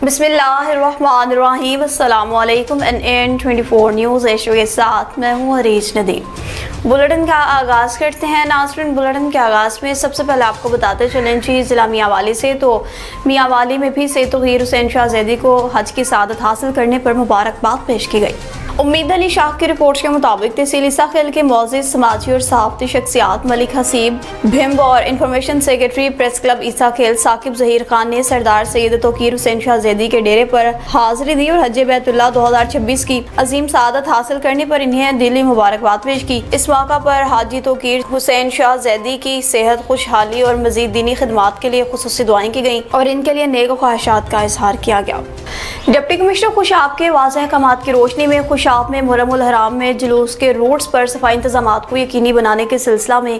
बिस्मिल्लाहिर्रहमानिर्रहीम। अस्सलामु अलैकुम। NN24 न्यूज़ एशिया के साथ मैं हूँ हरीश नदीम। बुलेटिन का आगाज़ करते हैं नाज़रीन। बुलेटिन के आगाज़ में सबसे पहले आपको बताते चलें जी, ज़िला मियांवाली से तो मियांवाली में भी सैयद तौक़ीर हुसैन शाह ज़ैदी को हज की सआदत हासिल करने पर मुबारकबाद पेश की गई। उम्मीद अली शाह की रिपोर्ट के मुताबिक तहसील ईसाखेल के मोअज़्ज़िज़ समाजी और सहाफ़ती शख्सियात मलिक हसीब भिम्ब और information secretary press club Isakhel Saqib Zaheer Khan ने सरदार सैयद तौक़ीर हुसैन शाह ज़ैदी के डेरे पर हाज़िरी दी और हज बैतुल्लाह 2026 की अजीम सआदत हासिल करने पर इन्हें दिली मुबारकबाद पेश की। इस मौका पर हाजी तौक़ीर हुसैन शाह ज़ैदी की सेहत, खुशहाली और मज़ीद दीनी खिदमात के लिए खुसूसी दुआएं की गईं और इनके लिए नेक ख्वाहिशात का इजहार किया गया। डिप्टी कमिश्नर खुशाब के वाज़ेह अहकामात की रोशनी में खुशाब में मुहर्रमुल हराम में जुलूस के रूट्स पर सफाई इंतजामात को यकीनी बनाने के सिलसिला में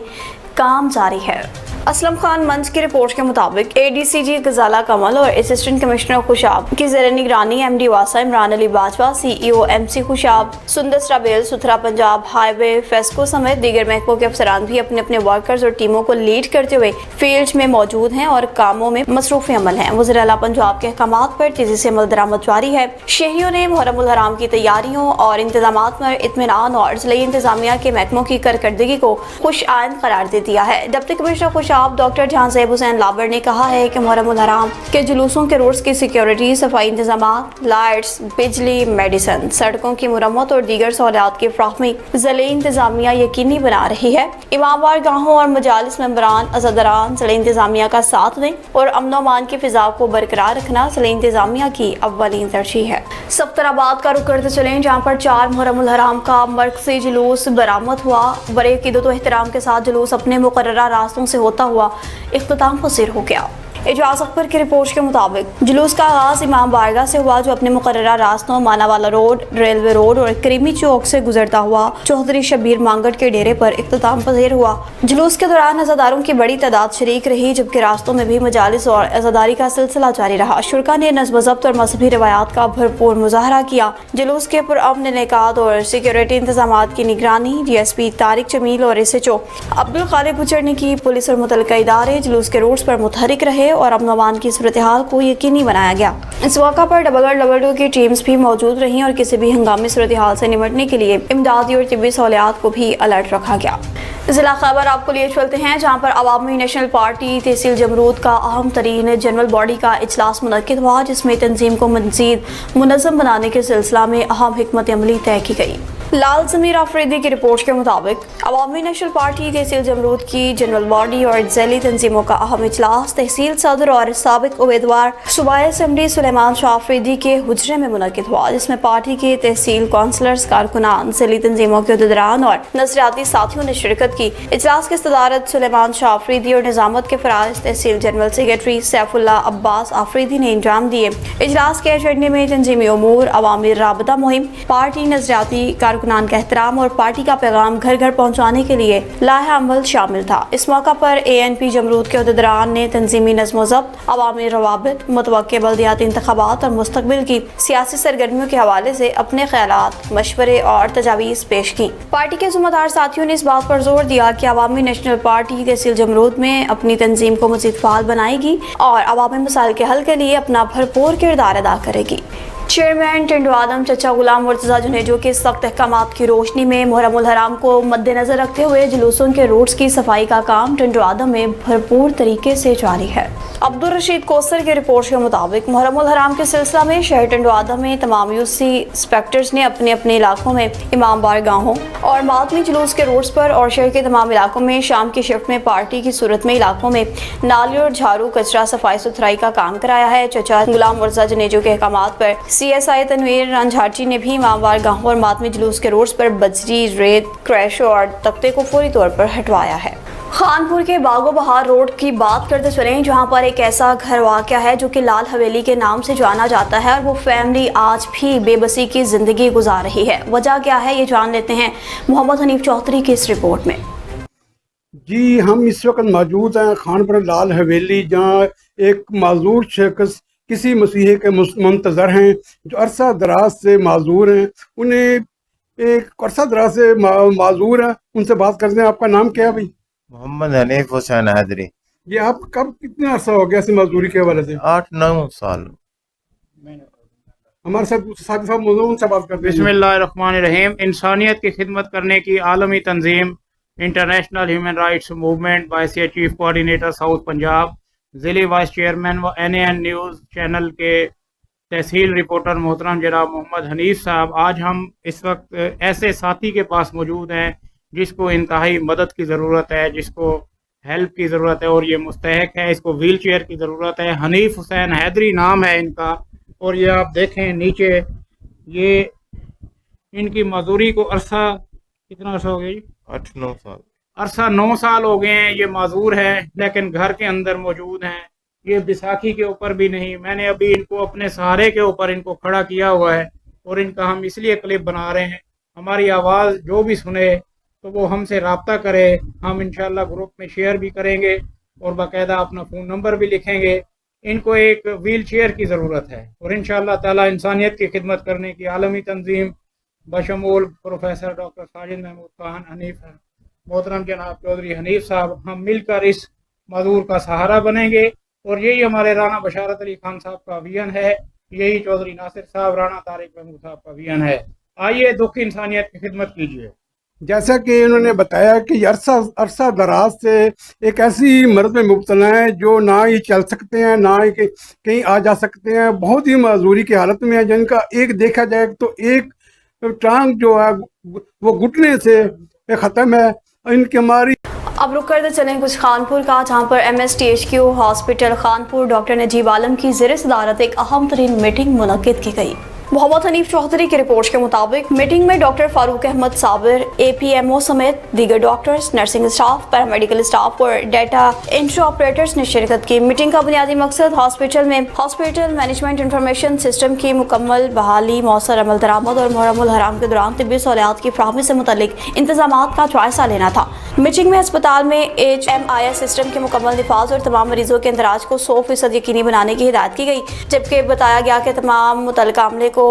काम जारी है। असलम खान मंच की रिपोर्ट के मुताबिक ADCG गजाला कमल और असिस्टेंट कमिश्नर खुशाब की ज़ेर निगरानी MD वासा इमरान अली बाजवा, CEO MC खुशाब, सुंदस राबेल, सुथरा पंजाब, हाईवे, फेस्को समेत दीगर महकमों के अफसरान भी अपने अपने वर्कर्स और टीमों को लीड करते हुए फील्ड में मौजूद हैं और कामों में मसरूफ़ अमल हैं। वज़ीर आला पंजाब के अहकामात पर तेजी से अमल दरामद जारी है। शहरियों ने मुहर्रमुल हराम की तैयारियों और इंतजामात पर इत्मीनान और ज़िला इंतजामिया के महकमों की कारकर्दगी को खुश आइंद करार दे दिया है। डिप्टी कमिश्नर डॉक्टर जहां ज़ैब हुसैन लाबर ने कहा है कि मुहर्रमुल हराम के जुलूसों के रूट्स की सिक्योरिटी, सफाई इंतजामात, लाइट्स, बिजली, मेडिसिन, सड़कों की मुरम्मत और दीगर सहूलियात की फ्राहमी ज़िले इंतजामिया यकीनी बना रही है। इमामबार गाहों और मजालिस मेंबरान अज़ादरान ज़िले इंतजामिया का साथ दें और अमन अमान की फिजा को बरकरार रखना ज़िले इंतजामिया की अव्वलीन तरजीह है। सफ्तराबाद का रुख करते चलें, जहाँ पर 4 मुहर्रमुल हराम का मरकज़ी जुलूस बरामद हुआ। बड़े अक़ीदत व एहतराम के साथ जुलूस अपने मुकर्ररा रास्तों से होता हुआ इख्तिताम पसीर हो गया। एजाज अकबर की रिपोर्ट के मुताबिक जुलूस का आगाज़ इमाम बारगाह से हुआ, जो अपने मुकर्ररा रास्तों मानावाला रोड, रेलवे रोड और करीमी चौक से गुजरता हुआ चौधरी शबीर मांगट के डेरे पर इख्तिताम पसीर हुआ। जुलूस के दौरान अज़ादारों की बड़ी तादाद शरीक रही, जबकि रास्तों में भी मजालिस और अज़ादारी का सिलसिला जारी रहा। शुरका ने नज़्म ज़ब्त और मजहबी रिवायात का भरपूर मुजाहरा किया। जुलूस के पुरअमन इनेकाद और सिक्योरिटी इंतजामात की निगरानी DSP तारिक जमील और SHO अब्दुल खालिक गुजर ने की। पुलिस और मुतल्लिका इदारे जुलूस के रूट्स पर मुतहरिक रहे और अमन अमान की सूरत हाल को यकीनी बनाया गया। इस मौका पर AA की टीम्स भी मौजूद रहीं और किसी भी हंगामी सूरत हाल से निपटने के लिए इमदादी और तिब्बी सहूलियात को भी अलर्ट रखा गया। जिला खैबर आपको लिए चलते हैं, जहाँ पर अवामी नेशनल पार्टी तहसील जमरूद का अहम तरीन जनरल बॉडी का इजलास मुनक्किद हुआ, जिसमें तंजीम को मज़ीद मुनज़्ज़म बनाने के सिलसिला में अहम हिकमत अमली तय की गई। लाल ज़मीर आफरीदी की रिपोर्ट के मुताबिक अवामी नेशनल पार्टी तहसील जमरूद की जनरल बॉडी और ज़ैली तंजीमों का अहम इजलास तहसील सदर और साबिक उम्मीदवार सूबाई असेंबली सुलेमान शाह आफरीदी के हुजरे में मुनक्किद हुआ, जिसमें पार्टी के तहसील कौंसलर्स, कारकुनान, ज़ैली तंजीमों के उहदेदारान और नज़रियाती साथियों ने शिरकत की। इजलास की सदारत सुलेमान शाह आफरीदी और निज़ामत के फ़राइज़ तहसील जनरल सेक्रेटरी सैफुल्लाह अब्बास आफरीदी ने इंजाम दिए। इजलास के एजेंडे में तंजीमी उमूर, अवामी राबता मुहिम, पार्टी नज़रियाती कारकुनान का एहतराम और पार्टी का पैगाम घर घर पहुँचाने के लिए लाहा अमल शामिल था। इस मौका पर ANP जमरूद के उहदेदारान ने तंजीमी नज़्म ज़ब्त, अवामी रवाबित, मुतवक्के बल्दियाती इंतखाबात और मुस्तकबिल की सियासी सरगर्मियों के हवाले से अपने ख्यालात, मशवरे और तजावीज़ पेश की। पार्टी के ज़िम्मेदार साथियों ने इस बात पर जोर दिया कि अवामी नेशनल पार्टी तहसील जमरूद में अपनी तंजीम को मज़ीद फ़ाल बनाएगी और अवामी मसाइल के हल के लिए अपना भरपूर किरदार अदा करेगी। चेयरमैन टेंडो आदम चचा गुलाम मुर्तज़ा जुनेजो के सख्त अहकामात की रोशनी में मुहर्रमुल हराम को मद्देनजर रखते हुए जुलूसों के रूट्स की सफाई का काम टेंडो आदम में भरपूर तरीके से जारी है। अब्दुल रशीद कोसर की रिपोर्ट के मुताबिक मुहर्रमुल हराम के सिलसिला में शहर टेंडो आदम में तमाम UC इंस्पेक्टर्स ने अपने अपने इलाकों में इमामबार गाहों और मातमी जुलूस के रूट्स पर और शहर के तमाम इलाकों में शाम की शिफ्ट में पार्टी की सूरत में इलाकों में नाली और झाड़ू, कचरा, सफाई सुथराई का काम कराया है। चचा गुलाम मुर्तज़ा जुनेजो के अहकामात पर CSI तनवीर रंझाची ने भी इमामबार गाहों और मातमी जुलूस के रूट्स पर बजरी, रेत, क्रैश और तख्ते को फौरी तौर पर हटवाया है। खानपुर के बागो बहार रोड की बात करते चलें, जहां पर एक ऐसा घर वाक़या है जो कि लाल हवेली के नाम से जाना जाता है और वो फैमिली आज भी बेबसी की ज़िंदगी गुजार रही है। वजह क्या है, ये जान लेते हैं मोहम्मद हनीफ चौधरी की इस रिपोर्ट में। जी, हम इस वक्त मौजूद हैं खानपुर लाल हवेली, जहाँ एक माजूर शख्स کسی مسیحی کے منتظر ہیں جو عرصہ دراز سے معذور ہیں، انہیں ایک عرصہ دراز سے معذور ہیں، ان سے بات کرتے ہیں۔ آپ کا نام کیا ہے بھائی؟ محمد حنیف حسین حیدری۔ یہ آپ کتنا عرصہ ہو گیا ایسی معذوری کے حوالے سے؟ 8-9 سال۔ ہمارے ساتھ ساتھی صاحب موضوع ان سے بات کرتے ہیں۔ بسم اللہ الرحمن الرحیم۔ انسانیت کی خدمت کرنے کی عالمی تنظیم انٹرنیشنل ہیومن رائٹس موومنٹ بحیثیت چیف کوآرڈینیٹر ساؤتھ پنجاب، ضلعی وائس چیئرمین و NAN نیوز چینل کے تحصیل رپورٹر محترم جناب محمد حنیف صاحب، آج ہم اس وقت ایسے ساتھی کے پاس موجود ہیں جس کو انتہائی مدد کی ضرورت ہے، جس کو ہیلپ کی ضرورت ہے اور یہ مستحق ہے، اس کو ویل چیئر کی ضرورت ہے۔ حنیف حسین حیدری نام ہے ان کا، اور یہ آپ دیکھیں نیچے، یہ ان کی معذوری کو عرصہ کتنا عرصہ ہو گیا جی؟ 8-9 سال۔ عرصہ 9 سال ہو گئے ہیں یہ معذور ہے، لیکن گھر کے اندر موجود ہیں۔ یہ بیساکھی کے اوپر بھی نہیں، میں نے ابھی ان کو اپنے سہارے کے اوپر ان کو کھڑا کیا ہوا ہے، اور ان کا ہم اس لیے کلپ بنا رہے ہیں، ہماری آواز جو بھی سنے تو وہ ہم سے رابطہ کرے، ہم انشاءاللہ گروپ میں شیئر بھی کریں گے اور باقاعدہ اپنا فون نمبر بھی لکھیں گے۔ ان کو ایک ویل چیئر کی ضرورت ہے، اور انشاءاللہ تعالی انسانیت کی خدمت کرنے کی عالمی تنظیم بشمول پروفیسر ڈاکٹر ساجد محمود خان حنیف محترم جناب چودھری حنیف صاحب، ہم مل کر اس معذور کا سہارا بنیں گے، اور یہی ہمارے رانا بشارت علی خان صاحب کا ویژن ہے، یہی چودھری ناصر صاحب، رانا طارق محمود صاحب کا ویژن ہے۔ آئیے دکھ انسانیت کی خدمت کیجیے۔ جیسا کہ انہوں نے بتایا کہ یہ عرصہ دراز سے ایک ایسی مرض میں مبتلا ہیں جو نہ ہی چل سکتے ہیں، نہ ہی کہیں آ جا سکتے ہیں، بہت ہی معذوری کی حالت میں ہیں، جن کا ایک دیکھا جائے تو ایک ٹانگ جو ہے وہ گھٹنے سے ختم ہے۔ ان کی ہماری اب رک کرتے چلیں کچھ خانپور کا، جہاں پر MSTHQ ہاسپٹل خانپور ڈاکٹر نجیب عالم کی زیر صدارت ایک اہم ترین میٹنگ منعقد کی گئی۔ محمد حنیف چودھری کی رپورٹ کے مطابق میٹنگ میں ڈاکٹر فاروق احمد صابر APMO سمیت دیگر doctors, nursing staff, paramedical staff اور ڈیٹا انٹری آپریٹرز نے شرکت کی۔ میٹنگ کا بنیادی مقصد ہاسپٹل میں ہاسپٹل مینجمنٹ انفارمیشن سسٹم کی مکمل بحالی، مؤثر عمل درآمد اور محرم الحرام کے دوران طبی سہولیات کی فراہمی سے متعلق انتظامات کا جائزہ لینا تھا۔ میٹنگ میں اسپتال میں HMIS سسٹم کے مکمل نفاذ اور تمام مریضوں کے اندراج کو 100% یقینی بنانے کی ہدایت کی گئی، جبکہ بتایا گیا کہ تمام متعلقہ عملے کو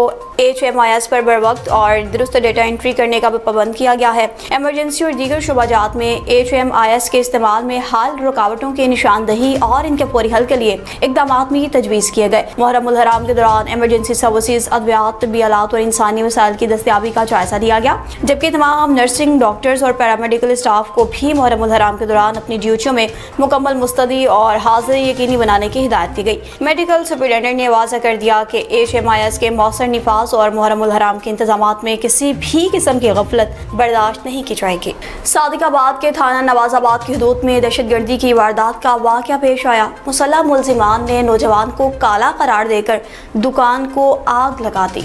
HMIS پر بروقت اور درست ڈیٹا انٹری کرنے کا بھی پابند کیا گیا ہے۔ ایمرجنسی اور دیگر شعبہ جات میں HMIS کے استعمال میں حال رکاوٹوں کی نشاندہی اور ان کے فوری حل کے لیے اقدامات میں تجویز کیے گئے۔ محرم الحرام کے دوران ایمرجنسی سروسز، ادویات، طبی آلات اور انسانی وسائل کی دستیابی کا جائزہ لیا گیا، جبکہ تمام نرسنگ، ڈاکٹرز اور پیرامیڈیکل اسٹاف کو بھی محرم الحرام کے دوران اپنی ڈیوٹیوں میں مکمل مستعدی اور حاضری یقینی بنانے کی ہدایت کی گئی۔ میڈیکل سپرنٹینڈنٹ نے واضح کر دیا کہ HMIS کے مؤثر نفاذ اور محرم الحرام کے انتظامات میں کسی بھی قسم کی غفلت برداشت نہیں کی جائے گی۔ صادق آباد کے تھانہ نواز آباد کی حدود میں دہشت گردی کی واردات کا واقعہ پیش آیا۔ مسلح ملزمان نے نوجوان کو کالا قرار دے کر دکان کو آگ لگا دی۔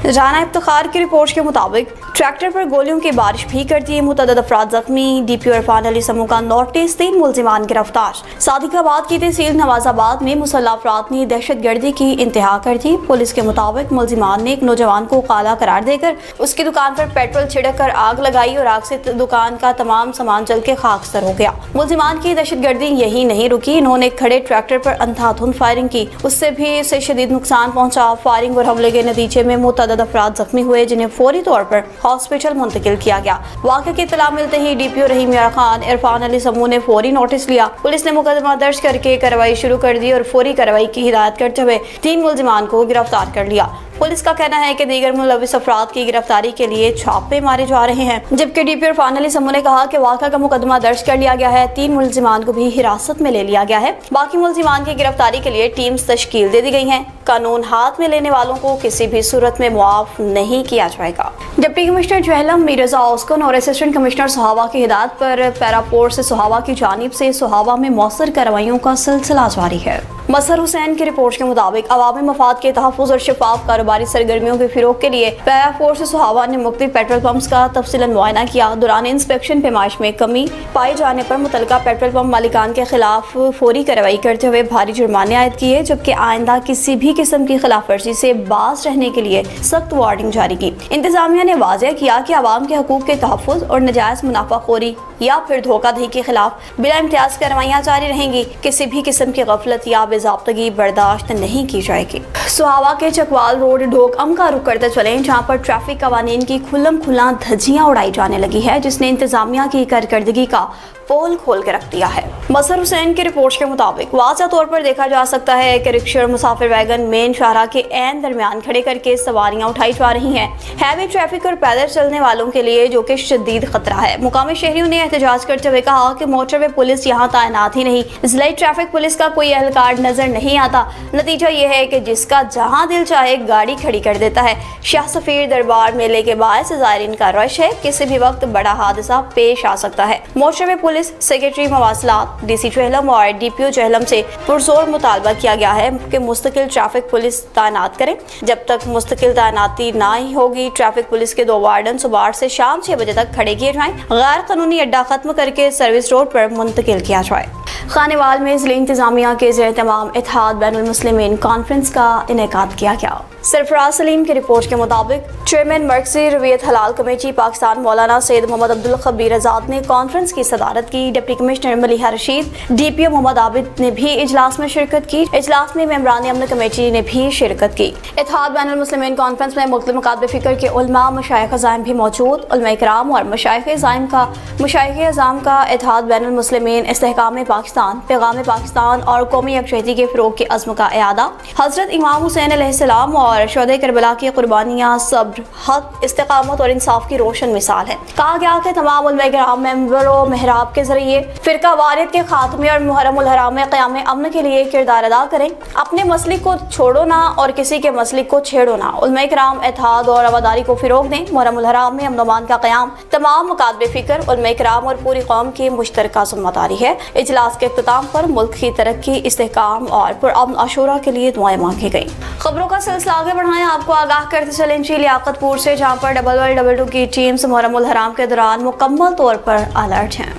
رانا افتخار کی رپورٹ کے مطابق ٹریکٹر پر گولیوں کی بارش بھی کر دی، متعدد افراد زخمی، DPO عرفان علی سمو کا نوٹس، 3 ملزمان گرفتار۔ صادق آباد کی تحصیل نواز آباد میں مسلح افراد نے دہشت گردی کی انتہا کر دی۔ پولیس کے مطابق ملزمان نے ایک نوجوان کو کالا قرار دے کر اس کی دکان پر پیٹرول چھڑک کر آگ لگائی اور آگ سے دکان کا تمام سامان جل کے خاکستر ہو گیا۔ ملزمان کی دہشت گردی یہی نہیں رکی، انہوں نے کھڑے ٹریکٹر پر اندھا دھند فائرنگ کی، اس سے بھی اسے شدید نقصان پہنچا۔ فائرنگ اور حملے کے نتیجے میں متعدد افراد زخمی ہوئے، جنہیں فوری طور پر ہاسپٹل منتقل کیا گیا۔ واقعے کی اطلاع ملتے ہی DPO رحیم یار خان عرفان علی سمو نے فوری نوٹس لیا۔ پولیس نے مقدمہ درج کر کے کارروائی شروع کر دی اور فوری کارروائی کی ہدایت کرتے ہوئے 3 ملزمان کو گرفتار کر لیا۔ پولیس کا کہنا ہے کہ دیگر ملوث افراد کی گرفتاری کے لیے چھاپے مارے جا رہے ہیں، جبکہ DPO عرفان علی سمو نے کہا کہ واقعہ کا مقدمہ درج کر لیا گیا ہے، 3 ملزمان کو بھی حراست میں لے لیا گیا ہے، باقی ملزمان کی گرفتاری کے لیے ٹیمز تشکیل دے دی گئی ہیں۔ قانون ہاتھ میں لینے والوں کو کسی بھی صورت میں معاف نہیں کیا جائے گا۔ ڈپٹی کمشنر جہلم میرزا اوسکن اور اسسٹنٹ کمشنر سہاوا کی ہدایت پر پیرا فورس سہاوا کی جانب سے سہاوا میں مؤثر کارروائیوں کا سلسلہ جاری ہے۔ مظہر حسین کی رپورٹ کے مطابق عوامی مفاد کے تحفظ اور شفاف کاروباری سرگرمیوں کے فروغ کے لیے پیرا فورس سہاوا نے مختلف پیٹرول پمپس کا تفصیلا معائنہ کیا۔ دوران انسپیکشن پیمائش میں کمی پائے جانے پر متعلقہ پیٹرول پمپ مالکان کے خلاف فوری کارروائی کرتے ہوئے بھاری جرمانے عائد کیے، جبکہ آئندہ کسی بھی قسم کی خلاف ورزی سے باز رہنے کے لیے سخت وارننگ جاری کی۔ انتظامیہ نے واضح کیا کہ عوام کے حقوق کے تحفظ اور ناجائز منافع خوری یا پھر دھوکہ دہی کے خلاف بلا امتیاز کارروائیاں جاری رہیں گی۔ کسی بھی قسم کی غفلت یا बेज़ाब्तगी बर्दाश्त नहीं की जाएगी। सुहावा के चकवाल रोड ढोक अम का रुख करते चले, जहाँ पर ट्रैफिक कवानीन की खुल्लम खुल्ला धज्जियां उड़ाई जाने लगी है, जिसने इंतजामिया की कारकर्दगी का पोल खोल के रख दिया है। मसर हुसैन की रिपोर्ट के मुताबिक वाज़ह तौर पर देखा जा सकता है कि रिक्शा और मुसाफिर वैगन मेन शाहराह के ऐन दरमियान खड़े करके सवारियां उठाई जा रही हैं। हैवी ट्रैफिक और पैदल चलने वालों के लिए जो कि शदीद खतरा है। मुकामी शहरियों ने एहतजाज करते हुए कहा कि मोटरवे पुलिस यहाँ तैनात ही नहीं, जिला ट्रैफिक पुलिस का कोई एहलकार नजर नहीं आता। नतीजा ये है कि जिसका जहाँ दिल चाहे गाड़ी खड़ी कर देता है। शाह सफीर दरबार मेले के बायस ज़ायरीन का रश है, किसी भी वक्त बड़ा हादसा पेश आ सकता है। मोटरवे पुलिस सेक्रेटरी मवासलात DC चेहलम और DPO चेहलम से पुरजोर मुतालबा किया गया है कि मुस्तकिल ट्रैफिक पुलिस तैनात करें। जब तक मुस्तकिल तैनाती ना ही होगी, ट्रैफिक पुलिस के 2 वार्डन सुबह 8 से शाम 6 बजे तक खड़े किए जाएं। गैर कानूनी अड्डा खत्म करके सर्विस रोड पर मुंतकिल किया जाए। खानेवाल में ज़िला इंतजामिया के ज़ेर-ए-तमाम इत्तेहाद बैनुल मुस्लिमीन कॉन्फ्रेंस का इनेकाद किया गया। सरफराज सलीम की रिपोर्ट के मुताबिक चेयरमैन मरकज़ी रवियत हलाल कमेटी पाकिस्तान मौलाना सैयद मोहम्मद अब्दुल खबीर आज़ाद ने कॉन्फ्रेंस की सदारत की। Deputy commissioner Maliha Rashid, DPO Mohammad Abid ने भी इजलास में शिरकत की। इजलास में मेंबरान अमन कमेटी ने भी शिरकत की। इत्तेहाद बैनुल मुस्लिमीन कॉन्फ्रेंस में मुख्तलिफ मकातब फ़िक्र के उलमा, मशाइख अज़ाइम भी मौजूद। उलमा इकराम और मशाइख अज़ाइम का इत्तेहाद बैनुल मुस्लिमीन, इस्तेहकाम पाकिस्तान, पैगाम पाकिस्तान और कौमी यकजहती के फ़रोग़ के अज़्म का इआदा। हज़रत इमाम हुसैन अलैहिस्सलाम और शुहदा करबला की कुर्बानियाँ सब्र, हक, इस्तिकामत और इंसाफ की रोशन मिसाल है। कहा गया कि तमाम उलमा इकराम मेंबरों मेहराब के जरिए फ़िरका वारियत के खात्मे और मुहर्रम उल हराम में क़याम अमन के लिए किरदार अदा करें। अपने मसलिक को छोड़ो ना और किसी के मसलिक को छेड़ो ना। उलमा इकराम इत्तेहाद और रवादारी को फ़रोग़ दें। मुहर्रम उल हराम में अमन अमान का क़याम तमाम मकातब फ़िक्र, उलमा इकराम और पूरी कौम की मुश्तरका ज़िम्मेदारी है। इजलास के इख्तिताम पर मुल्क की तरक्की, इस्तेहकाम और पुरअमन आशूरा के लिए दुआएं मांगी गई। खबरों का सिलसिला आगे बढ़ाएं, आपको आगाह करते चलें लियाकतपुर से, जहाँ पर 1122 की टीम्स मुहर्रम उल हराम के दौरान मुकम्मल तौर पर अलर्ट हैं।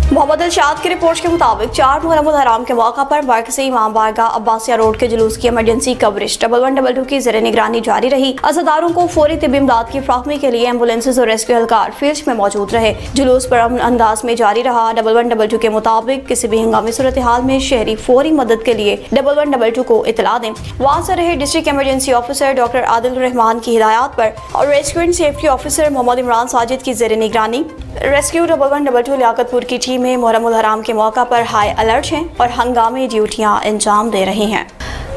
मोहम्मद इरशाद की रिपोर्ट के मुताबिक 4 मुहर्रम उल हराम के मौका पर मरकज़ी इमाम बारगाह अब्बासिया रोड के जुलूस की इमरजेंसी कवरेज 1122 की ज़ेर निगरानी जारी रही। अज़ादारों को फौरी तिब्बी इमदाद की फ़राहमी के लिए एम्बुलेंसेज और रेस्क्यू एहलकार फील्ड में मौजूद रहे। जुलूस पर अमन अंदाज में जारी रहा। 1122 के मुताबिक किसी भी हंगामी सूरत हाल में शहरी फौरी मदद के लिए 1122 को इतला दें। वहाँ से रहे district emergency officer doctor Adil Rehman की हिदायत पर और rescue and safety officer Mohammad Imran Sajid की ज़ेर निगरानी रेस्क्यू 1122 लियाकतपुर की टीमें मुहर्रम उल हराम के मौका पर हाई अलर्ट हैं और हंगामी ड्यूटियां अंजाम दे रही हैं।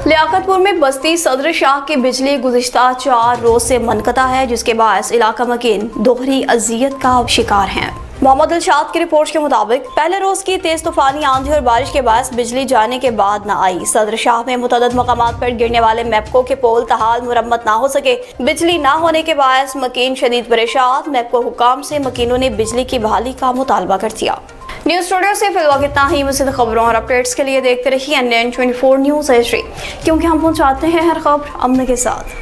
लियाकतपुर में बस्ती सदर शाह की बिजली गुज़िश्ता 4 रोज से मुनक़ता है, जिसके बायस इलाका मकीन दोहरी अजियत का शिकार हैं। मोहम्मद इरशाद की रिपोर्ट के मुताबिक पहले रोज की तेज तूफानी आंधी और बारिश के बाद बिजली जाने के बाद न आई। सदर शाह में मुतअद्दिद मकामात पर गिरने वाले मैपको के पोल तहाल मुरम्मत ना हो सके। बिजली ना होने के बायस मकीन शदीद परेशान। मैपको हुकाम से मकीनों ने बिजली की बहाली का मुतालबा कर दिया। न्यूज़ स्टूडियो से फिलहाल इतना ही। मज़ीद खबरों और अपडेट्स के लिए देखते रहिए NN24 न्यूज़ एजरी, क्योंकि हम पहुँचाते हैं हर खबर अमन के साथ।